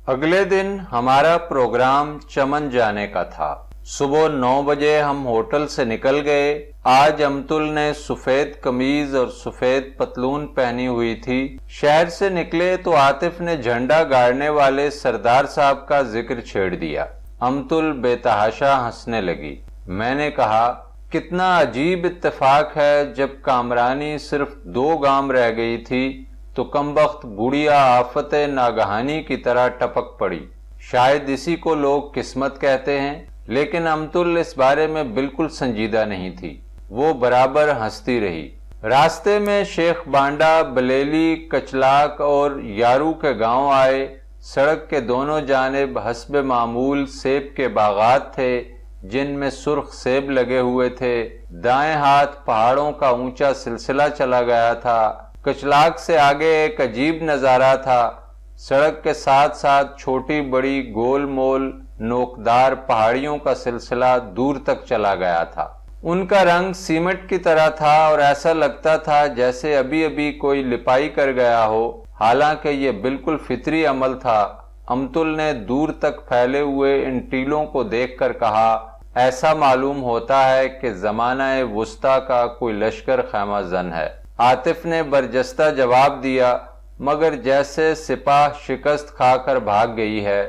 اگلے دن ہمارا پروگرام چمن جانے کا تھا۔ صبح 9 بجے ہم ہوٹل سے نکل گئے۔ آج امتل نے سفید قمیض اور سفید پتلون پہنی ہوئی تھی۔ شہر سے نکلے تو عاطف نے جھنڈا گاڑنے والے سردار صاحب کا ذکر چھیڑ دیا۔ امتل بے تحاشا ہنسنے لگی۔ میں نے کہا، کتنا عجیب اتفاق ہے، جب کامرانی صرف 2 گام رہ گئی تھی تو کمبخت بوڑھیا آفت ناگہانی کی طرح ٹپک پڑی۔ شاید اسی کو لوگ قسمت کہتے ہیں، لیکن امتل اس بارے میں بالکل سنجیدہ نہیں تھی۔ وہ برابر ہنستی رہی۔ راستے میں شیخ بانڈا، بلیلی، کچلاک اور یارو کے گاؤں آئے۔ سڑک کے دونوں جانب حسب معمول سیب کے باغات تھے، جن میں سرخ سیب لگے ہوئے تھے۔ دائیں ہاتھ پہاڑوں کا اونچا سلسلہ چلا گیا تھا۔ کچلاک سے آگے ایک عجیب نظارہ تھا۔ سڑک کے ساتھ ساتھ چھوٹی بڑی گول مول نوکدار پہاڑیوں کا سلسلہ دور تک چلا گیا تھا۔ ان کا رنگ سیمنٹ کی طرح تھا اور ایسا لگتا تھا جیسے ابھی ابھی کوئی لپائی کر گیا ہو، حالانکہ یہ بالکل فطری عمل تھا۔ امتل نے دور تک پھیلے ہوئے ان ٹیلوں کو دیکھ کر کہا، ایسا معلوم ہوتا ہے کہ زمانہ وسطیٰ کا کوئی لشکر خیمہ زن ہے۔ عاطف نے برجستہ جواب دیا، مگر جیسے سپاہ شکست کھا کر بھاگ گئی ہے۔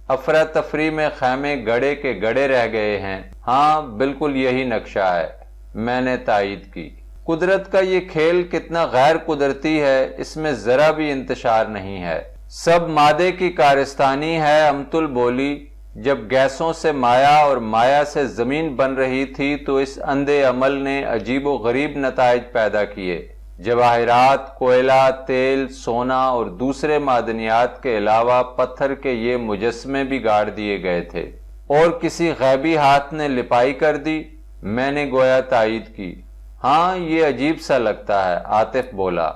افراتفری میں خیمے گڑے کے گڑے رہ گئے ہیں۔ ہاں، بالکل یہی نقشہ ہے، میں نے تائید کی۔ قدرت کا یہ کھیل کتنا غیر قدرتی ہے، اس میں ذرا بھی انتشار نہیں ہے۔ سب مادے کی کارستانی ہے، امتل بولی۔ جب گیسوں سے مایا اور مایا سے زمین بن رہی تھی تو اس اندھے عمل نے عجیب و غریب نتائج پیدا کیے۔ جواہرات، کوئلہ، تیل، سونا اور دوسرے معدنیات کے علاوہ پتھر کے یہ مجسمے بھی گاڑ دیے گئے تھے، اور کسی غیبی ہاتھ نے لپائی کر دی، میں نے گویا تائید کی۔ ہاں، یہ عجیب سا لگتا ہے، عاطف بولا۔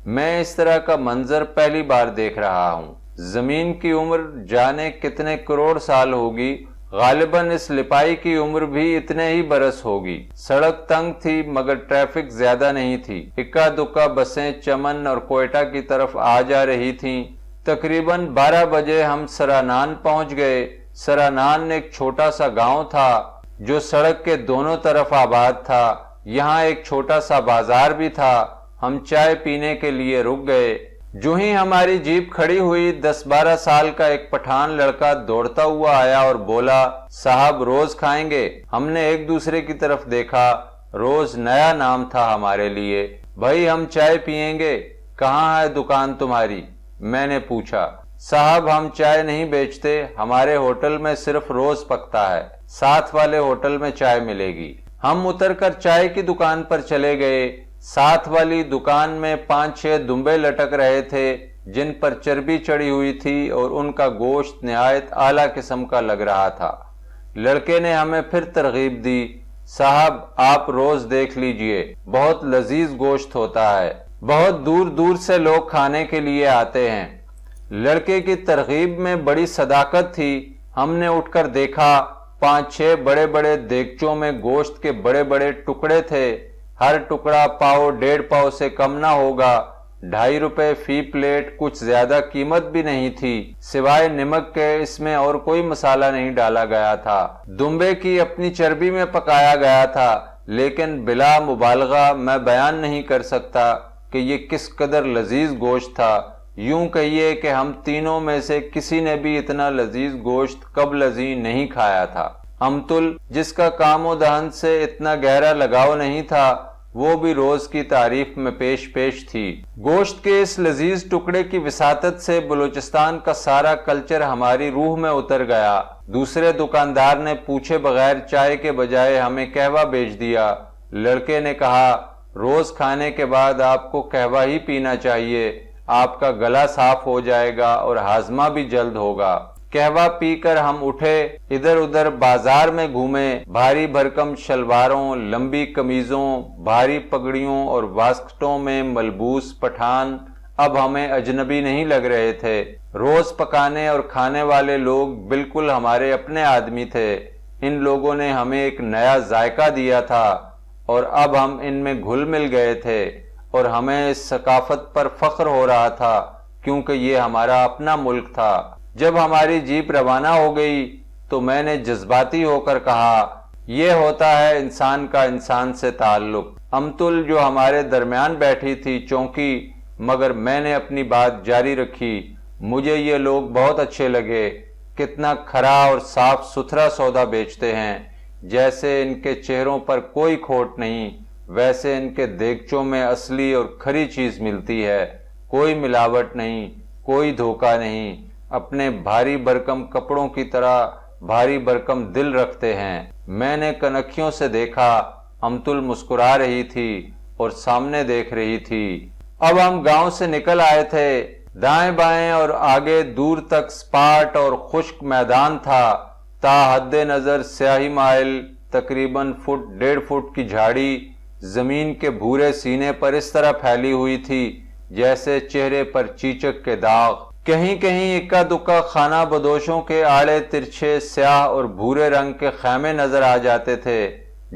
میں اس طرح کا منظر پہلی بار دیکھ رہا ہوں۔ زمین کی عمر جانے کتنے کروڑ سال ہوگی، غالباً اس لپائی کی عمر بھی اتنے ہی برس ہوگی۔ سڑک تنگ تھی مگر ٹریفک زیادہ نہیں تھی۔ اکا دکا بسیں چمن اور کوئٹہ کی طرف آ جا رہی تھیں۔ تقریباً 12 بجے ہم سرانان پہنچ گئے۔ سرانان ایک چھوٹا سا گاؤں تھا جو سڑک کے دونوں طرف آباد تھا۔ یہاں ایک چھوٹا سا بازار بھی تھا۔ ہم چائے پینے کے لیے رک گئے۔ جو ہی ہماری جیپ کھڑی ہوئی، 10-12 سال کا ایک پٹھان لڑکا دوڑتا ہوا آیا اور بولا، صاحب روز کھائیں گے؟ ہم نے ایک دوسرے کی طرف دیکھا۔ روز نیا نام تھا ہمارے لیے۔ بھائی ہم چائے پیئیں گے، کہاں ہے دکان تمہاری؟ میں نے پوچھا۔ صاحب ہم چائے نہیں بیچتے، ہمارے ہوٹل میں صرف روز پکتا ہے، ساتھ والے ہوٹل میں چائے ملے گی۔ ہم اتر کر چائے کی دکان پر چلے گئے۔ ساتھ والی دکان میں 5-6 دمبے لٹک رہے تھے جن پر چربی چڑھی ہوئی تھی اور ان کا گوشت نہایت اعلیٰ قسم کا لگ رہا تھا۔ لڑکے نے ہمیں پھر ترغیب دی، صاحب آپ روز دیکھ لیجئے، بہت لذیذ گوشت ہوتا ہے، بہت دور دور سے لوگ کھانے کے لیے آتے ہیں۔ لڑکے کی ترغیب میں بڑی صداقت تھی۔ ہم نے اٹھ کر دیکھا، 5-6 بڑے بڑے دیگچوں میں گوشت کے بڑے بڑے ٹکڑے تھے۔ ہر ٹکڑا پاؤ 1.5 پاؤ سے کم نہ ہوگا۔ 2.5 روپے فی پلیٹ، کچھ زیادہ قیمت بھی نہیں تھی۔ سوائے نمک کے اس میں اور کوئی مسالہ نہیں ڈالا گیا تھا۔ دمبے کی اپنی چربی میں پکایا گیا تھا، لیکن بلا مبالغہ میں بیان نہیں کر سکتا کہ یہ کس قدر لذیذ گوشت تھا۔ یوں کہیے کہ ہم تینوں میں سے کسی نے بھی اتنا لذیذ گوشت قبل ازیں نہیں کھایا تھا۔ امتل، جس کا کام و دہن سے اتنا گہرا لگاؤ نہیں تھا، وہ بھی روز کی تعریف میں پیش تھی۔ گوشت کے اس لذیذ ٹکڑے کی وساطت سے بلوچستان کا سارا کلچر ہماری روح میں اتر گیا۔ دوسرے دکاندار نے پوچھے بغیر چائے کے بجائے ہمیں قہوہ بیچ دیا۔ لڑکے نے کہا، روز کھانے کے بعد آپ کو قہوہ ہی پینا چاہیے، آپ کا گلا صاف ہو جائے گا اور ہاضمہ بھی جلد ہوگا۔ قہوہ پی کر ہم اٹھے، ادھر ادھر بازار میں گھومے۔ بھاری بھرکم شلواروں، لمبی قمیضوں، بھاری پگڑیوں اور واسکٹوں میں ملبوس پٹھان اب ہمیں اجنبی نہیں لگ رہے تھے۔ روز پکانے اور کھانے والے لوگ بالکل ہمارے اپنے آدمی تھے۔ ان لوگوں نے ہمیں ایک نیا ذائقہ دیا تھا اور اب ہم ان میں گھل مل گئے تھے، اور ہمیں اس ثقافت پر فخر ہو رہا تھا کیونکہ یہ ہمارا اپنا ملک تھا۔ جب ہماری جیپ روانہ ہو گئی تو میں نے جذباتی ہو کر کہا، یہ ہوتا ہے انسان کا انسان سے تعلق۔ امتل جو ہمارے درمیان بیٹھی تھی چونکی، مگر میں نے اپنی بات جاری رکھی۔ مجھے یہ لوگ بہت اچھے لگے، کتنا کھرا اور صاف ستھرا سودا بیچتے ہیں، جیسے ان کے چہروں پر کوئی کھوٹ نہیں، ویسے ان کے دیگچوں میں اصلی اور کھری چیز ملتی ہے، کوئی ملاوٹ نہیں، کوئی دھوکہ نہیں۔ اپنے بھاری بھرکم کپڑوں کی طرح بھاری بھرکم دل رکھتے ہیں۔ میں نے کنکھیوں سے دیکھا، امتل مسکرا رہی تھی اور سامنے دیکھ رہی تھی۔ اب ہم گاؤں سے نکل آئے تھے، دائیں بائیں اور آگے دور تک سپاٹ اور خشک میدان تھا، تا حد نظر سیاہی مائل تقریباً فٹ 1.5 فٹ کی جھاڑی زمین کے بھورے سینے پر اس طرح پھیلی ہوئی تھی جیسے چہرے پر چیچک کے داغ۔ کہیں کہیں اکا دکا خانہ بدوشوں کے آڑے ترچھے سیاہ اور بھورے رنگ کے خیمے نظر آ جاتے تھے،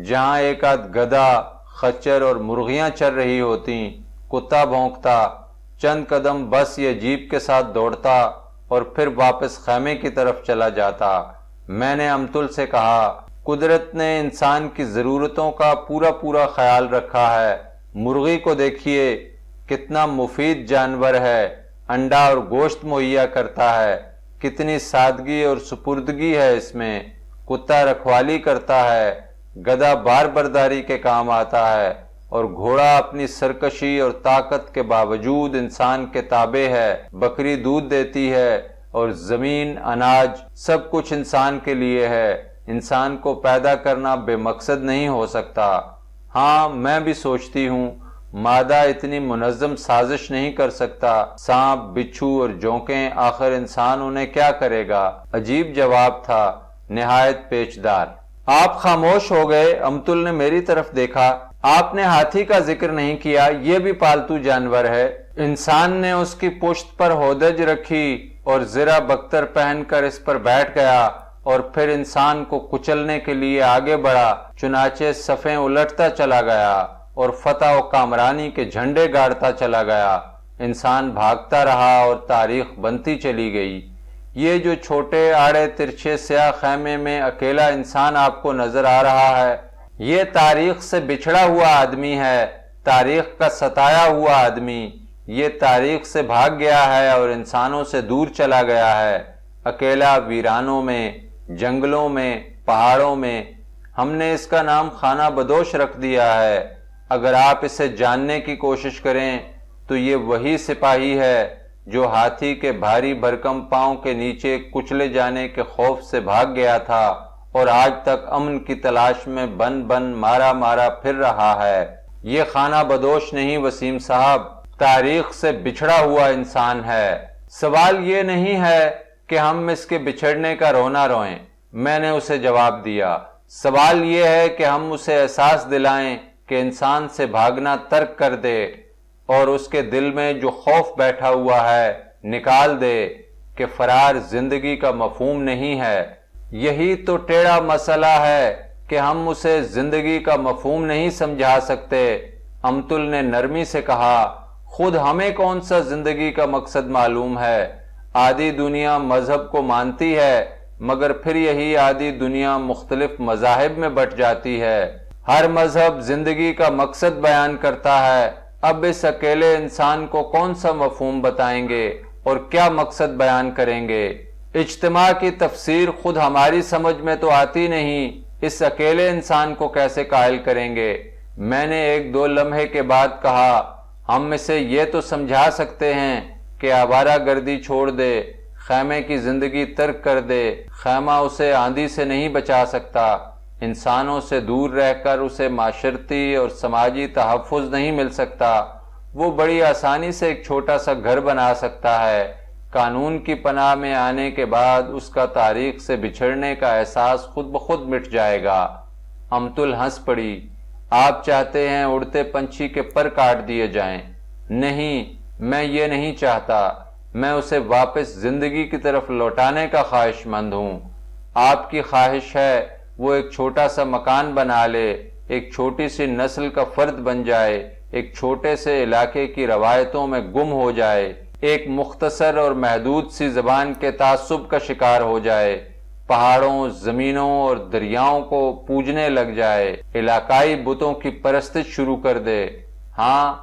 جہاں ایک آدھ گدھا، خچر اور مرغیاں چر رہی ہوتیں، کتا بھونکتا، چند قدم بس یہ جیپ کے ساتھ دوڑتا اور پھر واپس خیمے کی طرف چلا جاتا۔ میں نے امتل سے کہا، قدرت نے انسان کی ضرورتوں کا پورا خیال رکھا ہے۔ مرغی کو دیکھیے، کتنا مفید جانور ہے، انڈا اور گوشت مہیا کرتا ہے، کتنی سادگی اور سپردگی ہے اس میں۔ کتا رکھوالی کرتا ہے، گدھا بار برداری کے کام آتا ہے، اور گھوڑا اپنی سرکشی اور طاقت کے باوجود انسان کے تابع ہے۔ بکری دودھ دیتی ہے اور زمین، اناج، سب کچھ انسان کے لیے ہے۔ انسان کو پیدا کرنا بے مقصد نہیں ہو سکتا۔ ہاں، میں بھی سوچتی ہوں، مادہ اتنی منظم سازش نہیں کر سکتا۔ سانپ، بچھو اور جونکیں، آخر انسان انہیں کیا کرے گا؟ عجیب جواب تھا، نہایت پیچدار۔ آپ خاموش ہو گئے۔ امتل نے میری طرف دیکھا۔ آپ نے ہاتھی کا ذکر نہیں کیا، یہ بھی پالتو جانور ہے۔ انسان نے اس کی پشت پر ہودج رکھی اور زرہ بختر پہن کر اس پر بیٹھ گیا اور پھر انسان کو کچلنے کے لیے آگے بڑھا، چنانچہ صفیں الٹتا چلا گیا اور فتح و کامرانی کے جھنڈے گاڑتا چلا گیا۔ انسان بھاگتا رہا اور تاریخ بنتی چلی گئی۔ یہ جو چھوٹے آڑے ترچھے سیاہ خیمے میں اکیلا انسان آپ کو نظر آ رہا ہے، یہ تاریخ سے بچھڑا ہوا آدمی ہے، تاریخ کا ستایا ہوا آدمی۔ یہ تاریخ سے بھاگ گیا ہے اور انسانوں سے دور چلا گیا ہے، اکیلا ویرانوں میں، جنگلوں میں، پہاڑوں میں۔ ہم نے اس کا نام خانہ بدوش رکھ دیا ہے۔ اگر آپ اسے جاننے کی کوشش کریں تو یہ وہی سپاہی ہے جو ہاتھی کے بھاری بھرکم پاؤں کے نیچے کچلے جانے کے خوف سے بھاگ گیا تھا اور آج تک امن کی تلاش میں بن مارا مارا پھر رہا ہے۔ یہ خانہ بدوش نہیں وسیم صاحب، تاریخ سے بچھڑا ہوا انسان ہے۔ سوال یہ نہیں ہے کہ ہم اس کے بچھڑنے کا رونا روئیں، میں نے اسے جواب دیا۔ سوال یہ ہے کہ ہم اسے احساس دلائیں کہ انسان سے بھاگنا ترک کر دے اور اس کے دل میں جو خوف بیٹھا ہوا ہے نکال دے کہ فرار زندگی کا مفہوم نہیں ہے۔ یہی تو ٹیڑھا مسئلہ ہے کہ ہم اسے زندگی کا مفہوم نہیں سمجھا سکتے۔ امتل نے نرمی سے کہا، خود ہمیں کون سا زندگی کا مقصد معلوم ہے؟ آدھی دنیا مذہب کو مانتی ہے، مگر پھر یہی آدھی دنیا مختلف مذاہب میں بٹ جاتی ہے۔ ہر مذہب زندگی کا مقصد بیان کرتا ہے۔ اب اس اکیلے انسان کو کون سا مفہوم بتائیں گے اور کیا مقصد بیان کریں گے؟ اجتماع کی تفسیر خود ہماری سمجھ میں تو آتی نہیں، اس اکیلے انسان کو کیسے قائل کریں گے؟ میں نے 1-2 لمحے کے بعد کہا، ہم اسے یہ تو سمجھا سکتے ہیں کہ آوارہ گردی چھوڑ دے، خیمے کی زندگی ترک کر دے۔ خیمہ اسے آندھی سے نہیں بچا سکتا، انسانوں سے دور رہ کر اسے معاشرتی اور سماجی تحفظ نہیں مل سکتا۔ وہ بڑی آسانی سے ایک چھوٹا سا گھر بنا سکتا ہے۔ قانون کی پناہ میں آنے کے بعد اس کا تاریخ سے بچھڑنے کا احساس خود بخود مٹ جائے گا۔ امتل ہنس پڑی۔ آپ چاہتے ہیں اڑتے پنچھی کے پر کاٹ دیے جائیں؟ نہیں، میں یہ نہیں چاہتا۔ میں اسے واپس زندگی کی طرف لوٹانے کا خواہش مند ہوں۔ آپ کی خواہش ہے وہ ایک چھوٹا سا مکان بنا لے، ایک چھوٹی سی نسل کا فرد بن جائے، ایک چھوٹے سے علاقے کی روایتوں میں گم ہو جائے۔ ایک مختصر اور محدود سی زبان کے تعصب کا شکار ہو جائے، پہاڑوں، زمینوں اور دریاؤں کو پوجنے لگ جائے، علاقائی بتوں کی پرستش شروع کر دے۔ ہاں،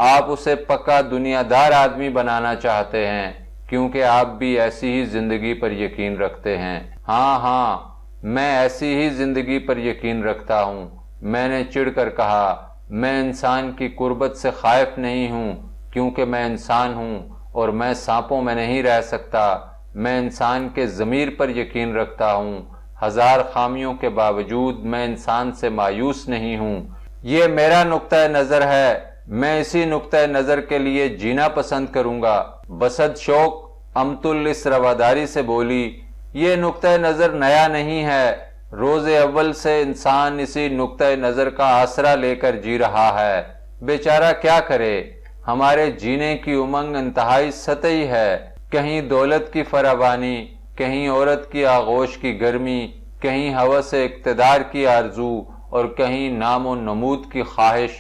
آپ اسے پکا دنیا دار آدمی بنانا چاہتے ہیں، کیونکہ آپ بھی ایسی ہی زندگی پر یقین رکھتے ہیں۔ ہاں، میں ایسی ہی زندگی پر یقین رکھتا ہوں۔ میں نے چڑھ کر کہا، میں انسان کی قربت سے خائف نہیں ہوں، کیونکہ میں انسان ہوں اور میں سانپوں میں نہیں رہ سکتا۔ میں انسان کے ضمیر پر یقین رکھتا ہوں۔ ہزار خامیوں کے باوجود میں انسان سے مایوس نہیں ہوں۔ یہ میرا نقطہ نظر ہے، میں اسی نقطہ نظر کے لیے جینا پسند کروں گا۔ بسد شوق امتل اس رواداری سے بولی، یہ نقطہ نظر نیا نہیں ہے، روز اول سے انسان اسی نقطہ نظر کا آسرا لے کر جی رہا ہے۔ بیچارہ کیا کرے، ہمارے جینے کی امنگ انتہائی سطحی ہے، کہیں دولت کی فراوانی، کہیں عورت کی آغوش کی گرمی، کہیں ہوس اقتدار کی آرزو اور کہیں نام و نمود کی خواہش۔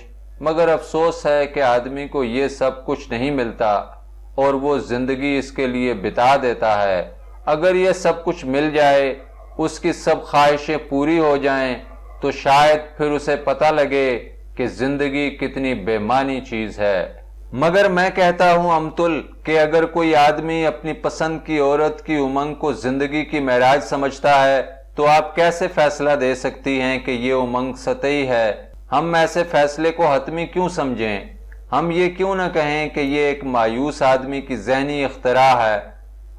مگر افسوس ہے کہ آدمی کو یہ سب کچھ نہیں ملتا اور وہ زندگی اس کے لیے بتا دیتا ہے۔ اگر یہ سب کچھ مل جائے، اس کی سب خواہشیں پوری ہو جائیں، تو شاید پھر اسے پتہ لگے کہ زندگی کتنی بے معنی چیز ہے۔ مگر میں کہتا ہوں امتل کہ اگر کوئی آدمی اپنی پسند کی عورت کی امنگ کو زندگی کی معراج سمجھتا ہے تو آپ کیسے فیصلہ دے سکتی ہیں کہ یہ امنگ سطحی ہے؟ ہم ایسے فیصلے کو حتمی کیوں سمجھیں؟ ہم یہ کیوں نہ کہیں کہ یہ ایک مایوس آدمی کی ذہنی اختراع ہے؟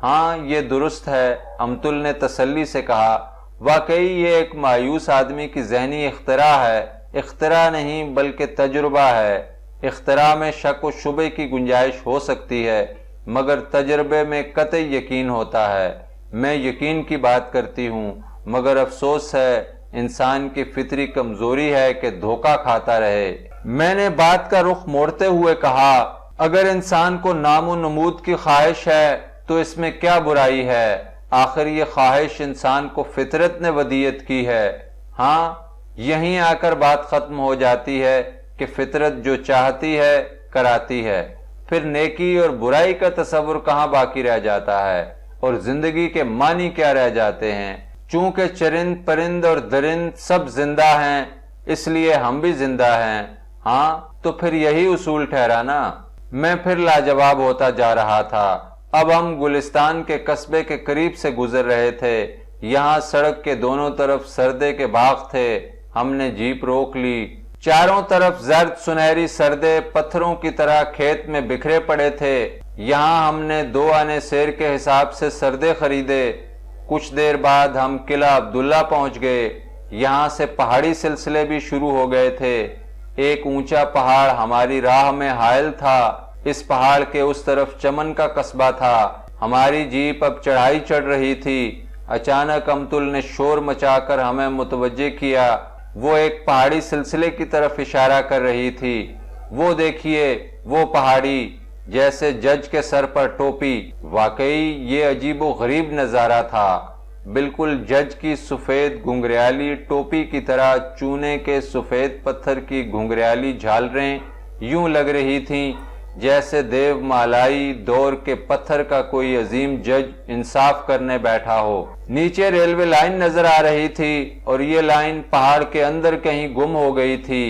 ہاں، یہ درست ہے، امتل نے تسلی سے کہا، واقعی یہ ایک مایوس آدمی کی ذہنی اختراع ہے۔ اختراع نہیں بلکہ تجربہ ہے۔ اختراع میں شک و شبے کی گنجائش ہو سکتی ہے، مگر تجربے میں قطعی یقین ہوتا ہے۔ میں یقین کی بات کرتی ہوں، مگر افسوس ہے، انسان کی فطری کمزوری ہے کہ دھوکہ کھاتا رہے۔ میں نے بات کا رخ موڑتے ہوئے کہا، اگر انسان کو نام و نمود کی خواہش ہے تو اس میں کیا برائی ہے؟ آخر یہ خواہش انسان کو فطرت نے ودیعت کی ہے۔ ہاں، یہیں آ کر بات ختم ہو جاتی ہے کہ فطرت جو چاہتی ہے کراتی ہے، پھر نیکی اور برائی کا تصور کہاں باقی رہ جاتا ہے، اور زندگی کے معنی کیا رہ جاتے ہیں؟ چونکہ چرند پرند اور درند سب زندہ ہیں، اس لیے ہم بھی زندہ ہیں۔ ہاں، تو پھر یہی اصول ٹھہرا نا۔ میں پھر لاجواب ہوتا جا رہا تھا۔ اب ہم گلستان کے قصبے کے قریب سے گزر رہے تھے۔ یہاں سڑک کے دونوں طرف سردے کے باغ تھے۔ ہم نے جیپ روک لی۔ چاروں طرف زرد سنہری سردے پتھروں کی طرح کھیت میں بکھرے پڑے تھے۔ یہاں ہم نے 2 آنے سیر کے حساب سے سردے خریدے۔ کچھ دیر بعد ہم قلعہ عبداللہ پہنچ گئے۔ یہاں سے پہاڑی سلسلے بھی شروع ہو گئے تھے۔ ایک اونچا پہاڑ ہماری راہ میں حائل تھا۔ اس پہاڑ کے اس طرف چمن کا قصبہ تھا۔ ہماری جیپ اب چڑھائی چڑھ رہی تھی۔ اچانک امتل نے شور مچا کر ہمیں متوجہ کیا۔ وہ ایک پہاڑی سلسلے کی طرف اشارہ کر رہی تھی۔ وہ دیکھیے، وہ پہاڑی، جیسے جج کے سر پر ٹوپی۔ واقعی یہ عجیب و غریب نظارہ تھا۔ بالکل جج کی سفید گھنگریالی ٹوپی کی طرح چونے کے سفید پتھر کی گھنگریالی جھالریں یوں لگ رہی تھیں جیسے دیو مالائی دور کے پتھر کا کوئی عظیم جج انصاف کرنے بیٹھا ہو۔ نیچے ریلوے لائن نظر آ رہی تھی اور یہ لائن پہاڑ کے اندر کہیں گم ہو گئی تھی۔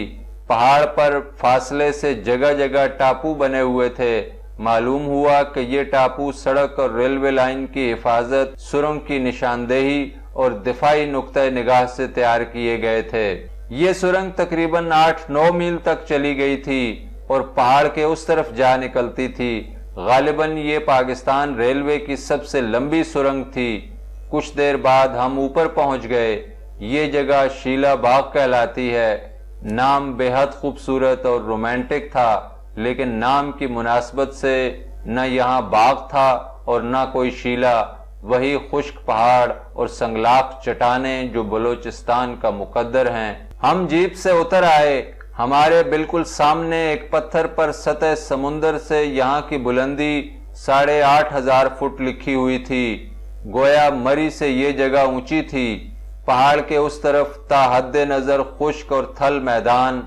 پہاڑ پر فاصلے سے جگہ جگہ ٹاپو بنے ہوئے تھے۔ معلوم ہوا کہ یہ ٹاپو سڑک اور ریلوے لائن کی حفاظت، سرنگ کی نشاندہی اور دفاعی نقطہ نگاہ سے تیار کیے گئے تھے۔ یہ سرنگ تقریباً 8-9 میل تک چلی گئی تھی اور پہاڑ کے اس طرف جا نکلتی تھی۔ غالباً یہ پاکستان ریلوے کی سب سے لمبی سرنگ تھی۔ کچھ دیر بعد ہم اوپر پہنچ گئے۔ یہ جگہ شیلا باغ کہلاتی ہے۔ نام بے حد خوبصورت اور رومانٹک تھا، لیکن نام کی مناسبت سے نہ یہاں باغ تھا اور نہ کوئی شیلا، وہی خشک پہاڑ اور سنگلاخ چٹانیں جو بلوچستان کا مقدر ہیں۔ ہم جیپ سے اتر آئے۔ ہمارے بالکل سامنے ایک پتھر پر سطح سمندر سے یہاں کی بلندی 8,500 فٹ لکھی ہوئی تھی۔ گویا مری سے یہ جگہ اونچی تھی۔ پہاڑ کے اس طرف تا حد نظر خشک اور تھل میدان،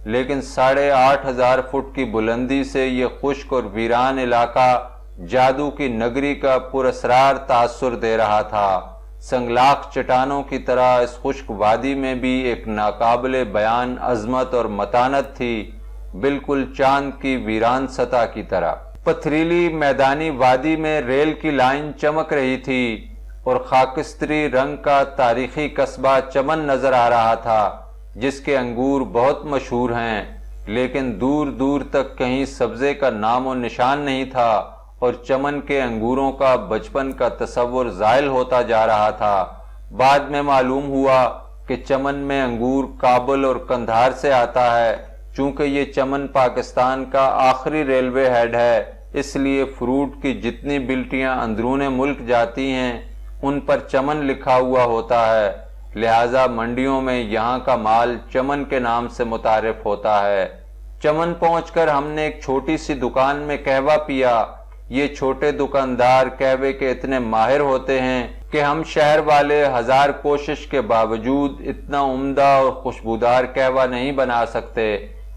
لیکن 8,500 فٹ کی بلندی سے یہ خشک اور ویران علاقہ جادو کی نگری کا پراسرار تاثر دے رہا تھا۔ سنگلاخ چٹانوں کی طرح اس خشک وادی میں بھی ایک ناقابل بیان عظمت اور متانت تھی، بالکل چاند کی ویران سطح کی طرح۔ پتھریلی میدانی وادی میں ریل کی لائن چمک رہی تھی اور خاکستری رنگ کا تاریخی قصبہ چمن نظر آ رہا تھا، جس کے انگور بہت مشہور ہیں، لیکن دور دور تک کہیں سبزے کا نام و نشان نہیں تھا اور چمن کے انگوروں کا بچپن کا تصور زائل ہوتا جا رہا تھا۔ بعد میں معلوم ہوا کہ چمن میں انگور کابل اور قندھار سے آتا ہے۔ چونکہ یہ چمن پاکستان کا آخری ریلوے ہیڈ ہے، اس لیے فروٹ کی جتنی بلٹیاں اندرون ملک جاتی ہیں ان پر چمن لکھا ہوا ہوتا ہے، لہٰذا منڈیوں میں یہاں کا مال چمن کے نام سے متعارف ہوتا ہے۔ چمن پہنچ کر ہم نے ایک چھوٹی سی دکان میں قہوہ پیا۔ یہ چھوٹے دکاندار قہوے کے اتنے ماہر ہوتے ہیں کہ ہم شہر والے ہزار کوشش کے باوجود اتنا عمدہ اور خوشبودار قہوہ نہیں بنا سکتے۔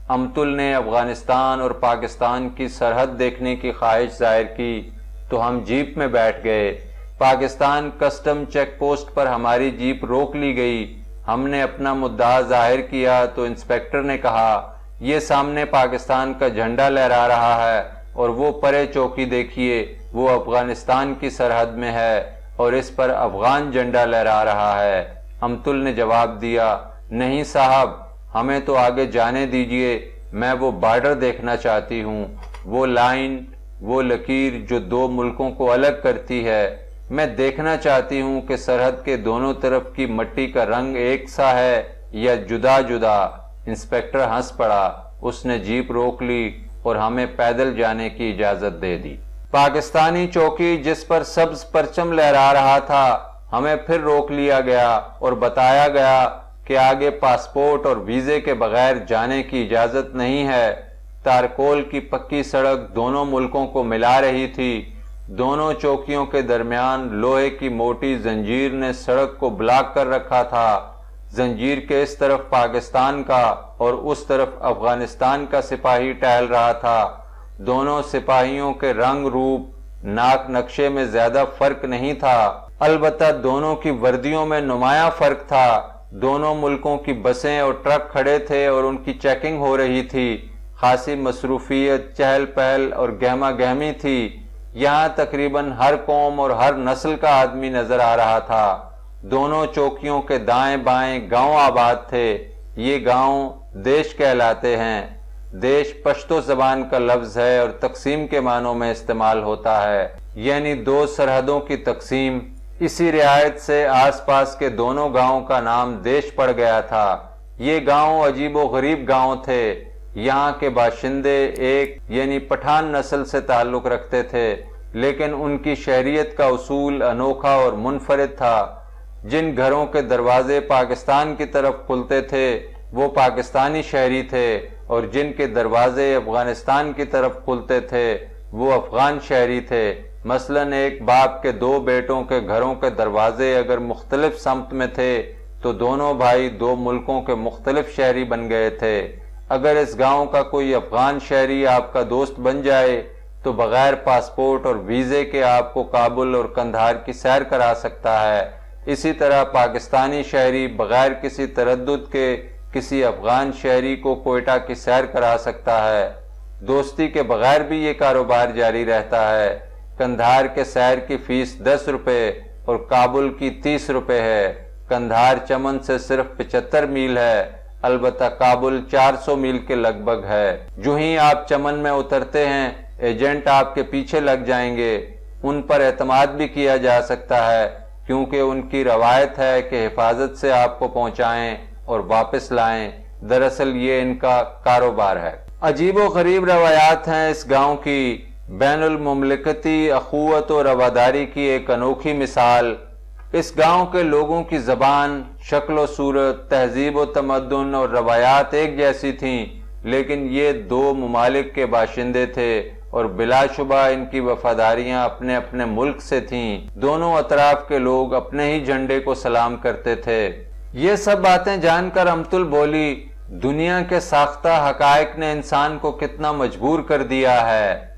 امتل نے افغانستان اور پاکستان کی سرحد دیکھنے کی خواہش ظاہر کی تو ہم جیپ میں بیٹھ گئے۔ پاکستان کسٹم چیک پوسٹ پر ہماری جیپ روک لی گئی۔ ہم نے اپنا مدعا ظاہر کیا تو انسپیکٹر نے کہا، یہ سامنے پاکستان کا جھنڈا لہرا رہا ہے اور وہ پرے چوکی دیکھیے، وہ افغانستان کی سرحد میں ہے اور اس پر افغان جھنڈا لہرا رہا ہے۔ امتل نے جواب دیا، نہیں صاحب، ہمیں تو آگے جانے دیجئے، میں وہ بارڈر دیکھنا چاہتی ہوں، وہ لائن، وہ لکیر جو دو ملکوں کو الگ کرتی ہے۔ میں دیکھنا چاہتی ہوں کہ سرحد کے دونوں طرف کی مٹی کا رنگ ایک سا ہے یا جدا جدا۔ انسپیکٹر ہنس پڑا۔ اس نے جیپ روک لی اور ہمیں پیدل جانے کی اجازت دے دی۔ پاکستانی چوکی جس پر سبز پرچم لہرا رہا تھا، ہمیں پھر روک لیا گیا اور بتایا گیا کہ آگے پاسپورٹ اور ویزے کے بغیر جانے کی اجازت نہیں ہے۔ تارکول کی پکی سڑک دونوں ملکوں کو ملا رہی تھی۔ دونوں چوکیوں کے درمیان لوہے کی موٹی زنجیر نے سڑک کو بلاک کر رکھا تھا۔ زنجیر کے اس طرف پاکستان کا اور اس طرف افغانستان کا سپاہی ٹہل رہا تھا۔ دونوں سپاہیوں کے رنگ روپ، ناک نقشے میں زیادہ فرق نہیں تھا، البتہ دونوں کی وردیوں میں نمایاں فرق تھا۔ دونوں ملکوں کی بسیں اور ٹرک کھڑے تھے اور ان کی چیکنگ ہو رہی تھی۔ خاصی مصروفیت، چہل پہل اور گہما گہمی تھی۔ یہاں تقریباً ہر قوم اور ہر نسل کا آدمی نظر آ رہا تھا۔ دونوں چوکیوں کے دائیں بائیں گاؤں آباد تھے۔ یہ گاؤں دیش کہلاتے ہیں۔ دیش پشتو زبان کا لفظ ہے اور تقسیم کے معنوں میں استعمال ہوتا ہے، یعنی دو سرحدوں کی تقسیم۔ اسی رعایت سے آس پاس کے دونوں گاؤں کا نام دیش پڑ گیا تھا۔ یہ گاؤں عجیب و غریب گاؤں تھے۔ یہاں کے باشندے ایک یعنی پٹھان نسل سے تعلق رکھتے تھے، لیکن ان کی شہریت کا اصول انوکھا اور منفرد تھا۔ جن گھروں کے دروازے پاکستان کی طرف کھلتے تھے وہ پاکستانی شہری تھے، اور جن کے دروازے افغانستان کی طرف کھلتے تھے وہ افغان شہری تھے۔ مثلاً ایک باپ کے دو بیٹوں کے گھروں کے دروازے اگر مختلف سمت میں تھے تو دونوں بھائی دو ملکوں کے مختلف شہری بن گئے تھے۔ اگر اس گاؤں کا کوئی افغان شہری آپ کا دوست بن جائے تو بغیر پاسپورٹ اور ویزے کے آپ کو کابل اور قندھار کی سیر کرا سکتا ہے۔ اسی طرح پاکستانی شہری بغیر کسی تردد کے کسی افغان شہری کو کوئٹہ کی سیر کرا سکتا ہے۔ دوستی کے بغیر بھی یہ کاروبار جاری رہتا ہے۔ قندھار کے سیر کی فیس 10 روپے اور کابل کی 30 روپے ہے۔ قندھار چمن سے صرف 75 میل ہے، البتہ کابل 400 میل کے لگ بھگ ہے۔ جو ہی آپ چمن میں اترتے ہیں ایجنٹ آپ کے پیچھے لگ جائیں گے۔ ان پر اعتماد بھی کیا جا سکتا ہے کیونکہ ان کی روایت ہے کہ حفاظت سے آپ کو پہنچائیں اور واپس لائیں۔ دراصل یہ ان کا کاروبار ہے۔ عجیب و غریب روایات ہیں اس گاؤں کی۔ بین المملکتی اخوت و رواداری کی ایک انوکھی مثال۔ اس گاؤں کے لوگوں کی زبان، شکل و صورت، تہذیب و تمدن اور روایات ایک جیسی تھیں، لیکن یہ دو ممالک کے باشندے تھے اور بلا شبہ ان کی وفاداریاں اپنے اپنے ملک سے تھیں۔ دونوں اطراف کے لوگ اپنے ہی جھنڈے کو سلام کرتے تھے۔ یہ سب باتیں جان کر امتل بولی، دنیا کے ساختہ حقائق نے انسان کو کتنا مجبور کر دیا ہے۔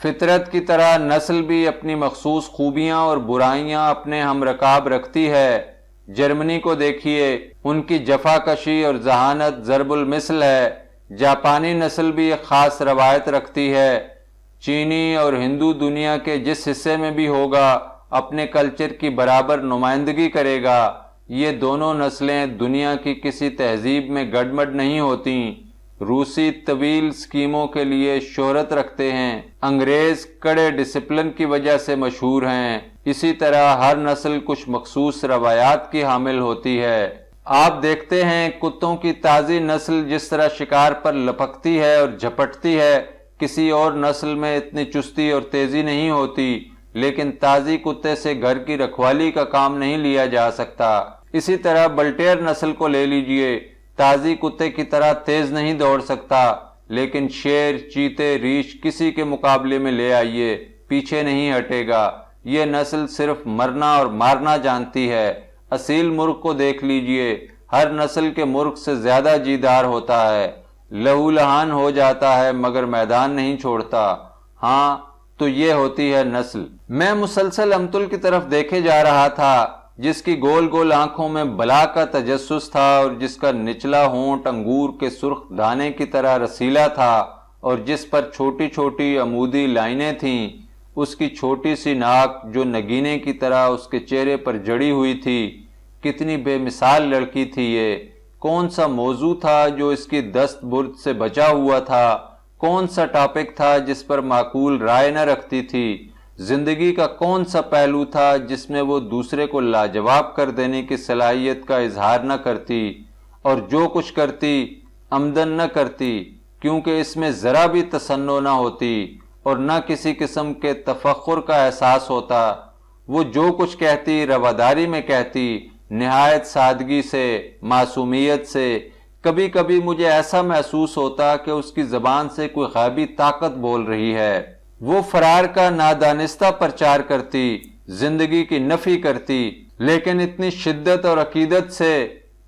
فطرت کی طرح نسل بھی اپنی مخصوص خوبیاں اور برائیاں اپنے ہم رکاب رکھتی ہے۔ جرمنی کو دیکھیے، ان کی جفا کشی اور ذہانت ضرب المثل ہے۔ جاپانی نسل بھی ایک خاص روایت رکھتی ہے۔ چینی اور ہندو دنیا کے جس حصے میں بھی ہوگا اپنے کلچر کی برابر نمائندگی کرے گا۔ یہ دونوں نسلیں دنیا کی کسی تہذیب میں گڈمڈ نہیں ہوتیں۔ روسی طویل اسکیموں کے لیے شہرت رکھتے ہیں، انگریز کڑے ڈسپلن کی وجہ سے مشہور ہیں۔ اسی طرح ہر نسل کچھ مخصوص روایات کی حامل ہوتی ہے۔ آپ دیکھتے ہیں کتوں کی تازی نسل جس طرح شکار پر لپکتی ہے اور جھپٹتی ہے، کسی اور نسل میں اتنی چستی اور تیزی نہیں ہوتی، لیکن تازی کتے سے گھر کی رکھوالی کا کام نہیں لیا جا سکتا۔ اسی طرح بلٹیر نسل کو لے لیجئے، تازی کتے کی طرح تیز نہیں دوڑ سکتا، لیکن شیر، چیتے، ریچھ کسی کے مقابلے میں لے آئیے، پیچھے نہیں ہٹے گا۔ یہ نسل صرف مرنا اور مارنا جانتی ہے۔ اصیل مرغ کو دیکھ لیجئے، ہر نسل کے مرغ سے زیادہ جیدار ہوتا ہے، لہو لہان ہو جاتا ہے مگر میدان نہیں چھوڑتا۔ ہاں تو یہ ہوتی ہے نسل۔ میں مسلسل امتل کی طرف دیکھے جا رہا تھا، جس کی گول گول آنکھوں میں بلا کا تجسس تھا اور جس کا نچلا ہونٹ انگور کے سرخ دانے کی طرح رسیلا تھا اور جس پر چھوٹی چھوٹی عمودی لائنیں تھیں۔ اس کی چھوٹی سی ناک جو نگینے کی طرح اس کے چہرے پر جڑی ہوئی تھی۔ کتنی بے مثال لڑکی تھی یہ! کون سا موضوع تھا جو اس کی دست برد سے بچا ہوا تھا؟ کون سا ٹاپک تھا جس پر معقول رائے نہ رکھتی تھی؟ زندگی کا کون سا پہلو تھا جس میں وہ دوسرے کو لاجواب کر دینے کی صلاحیت کا اظہار نہ کرتی، اور جو کچھ کرتی عمدن نہ کرتی، کیونکہ اس میں ذرا بھی تصنع نہ ہوتی اور نہ کسی قسم کے تفخر کا احساس ہوتا۔ وہ جو کچھ کہتی رواداری میں کہتی، نہایت سادگی سے، معصومیت سے۔ کبھی کبھی مجھے ایسا محسوس ہوتا کہ اس کی زبان سے کوئی غیبی طاقت بول رہی ہے۔ وہ فرار کا نادانستہ پرچار کرتی، زندگی کی نفی کرتی، لیکن اتنی شدت اور عقیدت سے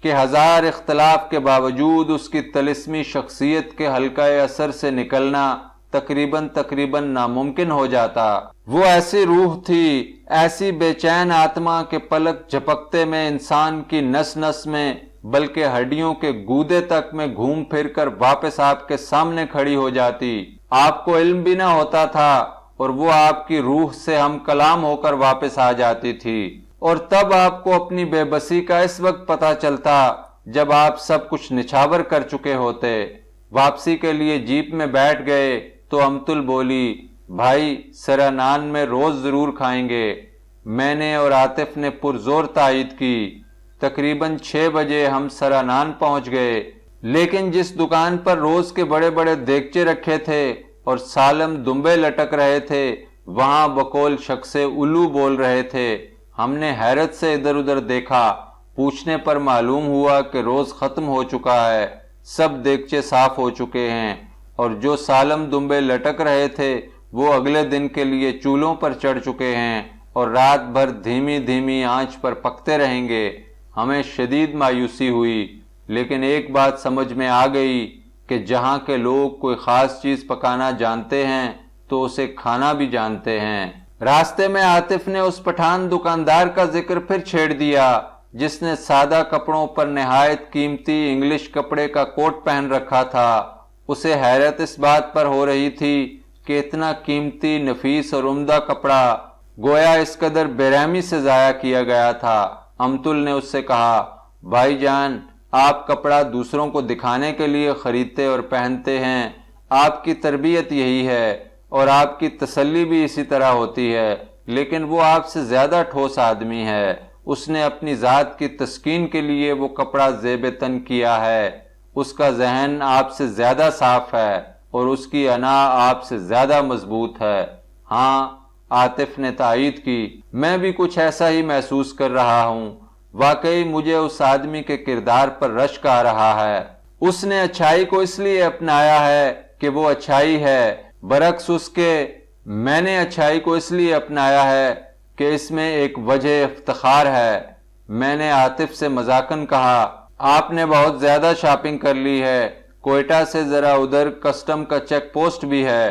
کہ ہزار اختلاف کے باوجود اس کی طلسمی شخصیت کے حلقہ اثر سے نکلنا تقریباً ناممکن ہو جاتا۔ وہ ایسی روح تھی، ایسی بے چین آتما کے پلک جھپکتے میں انسان کی نس نس میں بلکہ ہڈیوں کے گودے تک میں گھوم پھر کر واپس آپ کے سامنے کھڑی ہو جاتی۔ آپ کو علم بھی نہ ہوتا تھا اور وہ آپ کی روح سے ہم کلام ہو کر واپس آ جاتی تھی، اور تب آپ کو اپنی بے بسی کا اس وقت پتہ چلتا جب آپ سب کچھ نچھاور کر چکے ہوتے۔ واپسی کے لیے جیپ میں بیٹھ گئے تو امتل بولی، بھائی سرا نان میں روز ضرور کھائیں گے۔ میں نے اور عاطف نے پرزور تائید کی۔ تقریباً 6 بجے ہم سرا نان پہنچ گئے، لیکن جس دکان پر روز کے بڑے بڑے دیگچے رکھے تھے اور سالم دمبے لٹک رہے تھے، وہاں بقول شخص الو بول رہے تھے۔ ہم نے حیرت سے ادھر ادھر دیکھا، پوچھنے پر معلوم ہوا کہ روز ختم ہو چکا ہے، سب دیگچے صاف ہو چکے ہیں، اور جو سالم دمبے لٹک رہے تھے وہ اگلے دن کے لیے چولہوں پر چڑھ چکے ہیں اور رات بھر دھیمی دھیمی آنچ پر پکتے رہیں گے۔ ہمیں شدید مایوسی ہوئی، لیکن ایک بات سمجھ میں آ گئی کہ جہاں کے لوگ کوئی خاص چیز پکانا جانتے ہیں تو اسے کھانا بھی جانتے ہیں۔ راستے میں عاطف نے اس پٹھان دکاندار کا ذکر پھر چھیڑ دیا جس نے سادہ کپڑوں پر نہایت قیمتی انگلش کپڑے کا کوٹ پہن رکھا تھا۔ اسے حیرت اس بات پر ہو رہی تھی کہ اتنا قیمتی، نفیس اور عمدہ کپڑا گویا اس قدر بے رحمی سے ضائع کیا گیا تھا۔ امتل نے اس سے کہا، بھائی جان، آپ کپڑا دوسروں کو دکھانے کے لیے خریدتے اور پہنتے ہیں، آپ کی تربیت یہی ہے اور آپ کی تسلی بھی اسی طرح ہوتی ہے، لیکن وہ آپ سے زیادہ ٹھوس آدمی ہے۔ اس نے اپنی ذات کی تسکین کے لیے وہ کپڑا زیب تن کیا ہے۔ اس کا ذہن آپ سے زیادہ صاف ہے اور اس کی انا آپ سے زیادہ مضبوط ہے۔ ہاں، عاطف نے تائید کی، میں بھی کچھ ایسا ہی محسوس کر رہا ہوں۔ واقعی مجھے اس آدمی کے کردار پر رشک آ رہا ہے۔ اس نے اچھائی کو اس لیے اپنایا ہے کہ وہ اچھائی ہے، برعکس اس کے میں نے اچھائی کو اس لیے اپنایا ہے کہ اس میں ایک وجہ افتخار ہے۔ میں نے عاطف سے مذاقاً کہا، آپ نے بہت زیادہ شاپنگ کر لی ہے، کوئٹہ سے ذرا ادھر کسٹم کا چیک پوسٹ بھی ہے۔